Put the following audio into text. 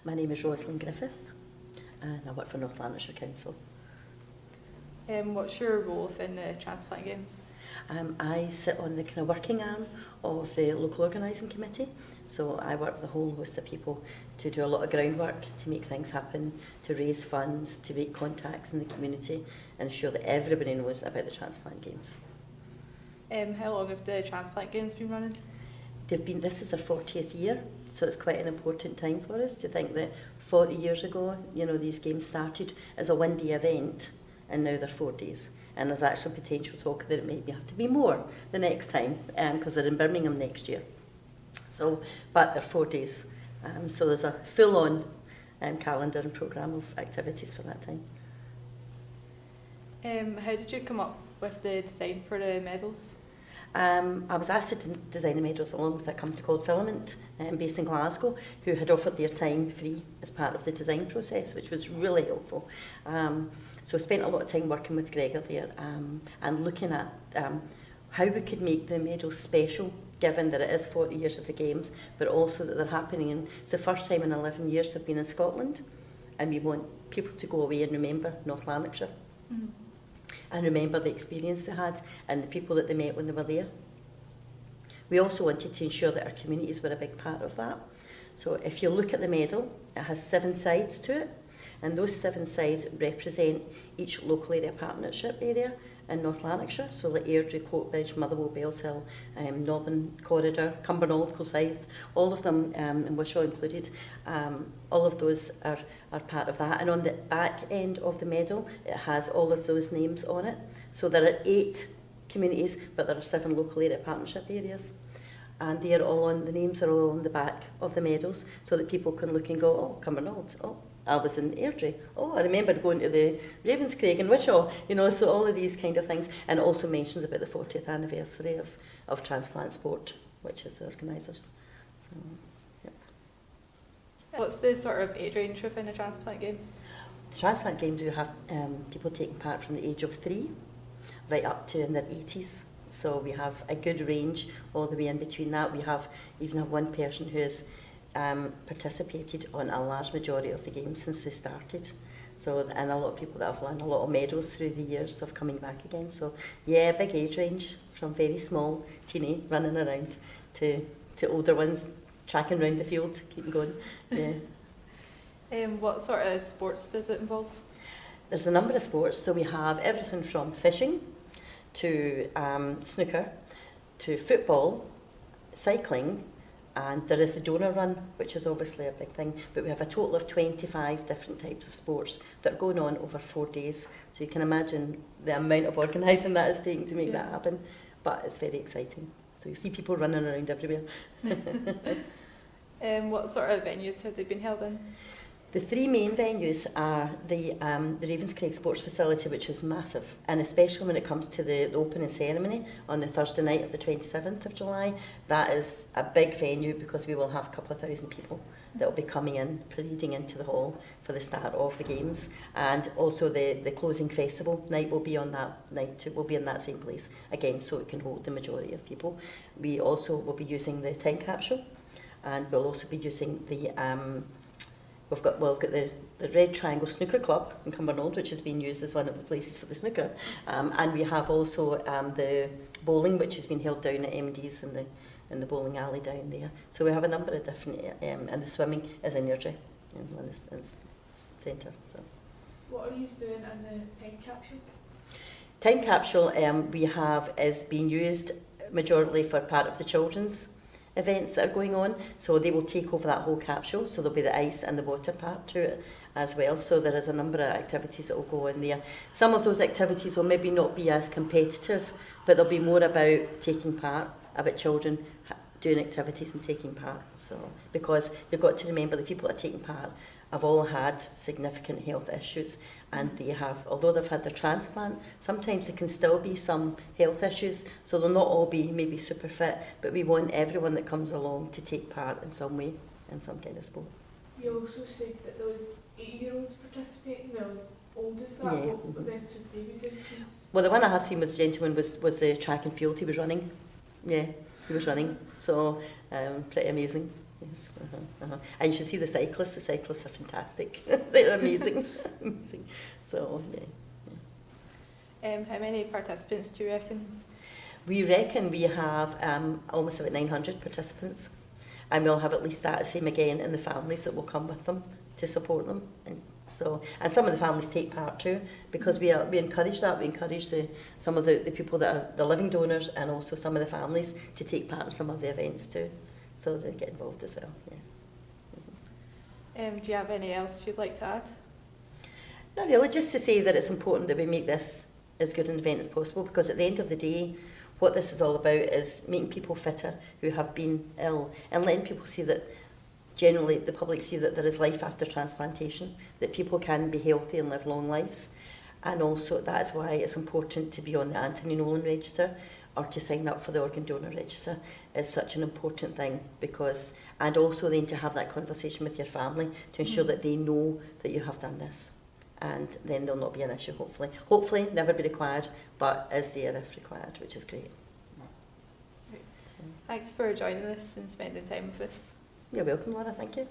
My name is Rosalyn Griffith and I work for North Lanarkshire Council. What's your role within the Transplant Games? I sit on the kind of working arm of the local organising committee, so I work with a whole host of people to do a lot of groundwork to make things happen, to raise funds, to make contacts in the community and ensure that everybody knows about the Transplant Games. How long have the Transplant Games been running? This is our 40th year, so it's quite an important time for us to think that 40 years ago, these games started as a one-day event and now they're 4 days. And there's actual potential talk that it maybe have to be more the next time because they're in Birmingham next year. But they're 4 days, so there's a full-on calendar and programme of activities for that time. How did you come up with the design for the medals? I was asked to design the medals along with a company called Filament, based in Glasgow, who had offered their time free as part of the design process, which was really helpful. So I spent a lot of time working with Gregor there and looking at how we could make the medals special, given that it is 40 years of the Games, but also that they're happening. And it's the first time in 11 years they've been in Scotland, and we want people to go away and remember North Lanarkshire. Mm-hmm. And remember the experience they had and the people that they met when they were there. We also wanted to ensure that our communities were a big part of that. So if you look at the medal, it has 7 sides to it, and those 7 sides represent each local area partnership area in North Lanarkshire, so like Airdrie, Coatbridge, Motherwell, Bellshill, Northern Corridor, Cumbernauld, Kilsyth, all of them, and Wishaw included, all of those are part of that. And on the back end of the medal, it has all of those names on it. So there are 8 communities, but there are 7 local area partnership areas. And they are all on, the names are all on the back of the medals, so that people can look and go, oh, Cumbernauld, oh, I was in Airdrie. Oh, I remember going to the Ravenscraig and Wishaw, so all of these kind of things. And also mentions about the 40th anniversary of Transplant Sport, which is the organisers. So, yep. What's the sort of age range within the Transplant Games? The Transplant Games, we have people taking part from the age of 3 right up to in their 80s. So we have a good range all the way in between that. We even have one person who has participated on a large majority of the games since they started. So, and a lot of people that have won a lot of medals through the years of coming back again. So yeah, big age range from very small, teeny, running around to older ones, tracking around the field, keeping going. Yeah. What sort of sports does it involve? There's a number of sports. So we have everything from fishing to snooker to football, cycling, and there is the donor run, which is obviously a big thing, but we have a total of 25 different types of sports that are going on over 4 days. So you can imagine the amount of organising that is taking to make that happen, but it's very exciting. So you see people running around everywhere. What sort of venues have they been held in? The 3 main venues are the Ravenscraig Sports Facility, which is massive, and especially when it comes to the opening ceremony on the Thursday night of the 27th of July. That is a big venue because we will have a couple of thousand people that will be coming in, parading into the hall for the start of the games. And also the closing festival night will be on that night too, will be in that same place again, so it can hold the majority of people. We also will be using the time capsule, and we'll also be using the We've got the Red Triangle Snooker Club in Cumbernauld, which has been used as one of the places for the snooker. And we have also the bowling, which has been held down at MD's in the bowling alley down there. So we have a number of different, and the swimming is in Airdrie, in the centre. So. What are you doing in the time capsule? Time capsule we have is being used majorly for part of the children's events that are going on, so they will take over that whole capsule, so there'll be the ice and the water part to it as well. So there is a number of activities that will go in there. Some of those activities will maybe not be as competitive, but they'll be more about taking part, about children doing activities and taking part. So because you've got to remember the people that are taking part have all had significant health issues, and they have, although they've had their transplant, sometimes there can still be some health issues, so they'll not all be maybe super fit, but we want everyone that comes along to take part in some way, in some kind of sport. You also said that there was 8-year-olds participating, there was old as that. Yeah. What events would they be doing? Well, the one I have seen with the gentleman was the track and field he was running. Yeah, he was running, so pretty amazing. Yes. And you should see the cyclists. The cyclists are fantastic. They're amazing. Amazing. So, yeah. How many participants do you reckon? We reckon we have almost about 900 participants, and we'll have at least that same again in the families that will come with them to support them. And so, and some of the families take part too, because we encourage that. We encourage some of the people that are the living donors, and also some of the families to take part in some of the events too, so they get involved as well. Yeah. Do you have any else you'd like to add? Not really, just to say that it's important that we make this as good an event as possible, because at the end of the day, what this is all about is making people fitter who have been ill, and letting people see that, generally the public see that there is life after transplantation, that people can be healthy and live long lives. And also that's why it's important to be on the Anthony Nolan register, or to sign up for the organ donor register is such an important thing, because, and also then to have that conversation with your family to ensure that they know that you have done this. And then there'll not be an issue, hopefully. Hopefully, never be required, but is there if required, which is great. Thanks for joining us and spending time with us. You're welcome, Laura, thank you.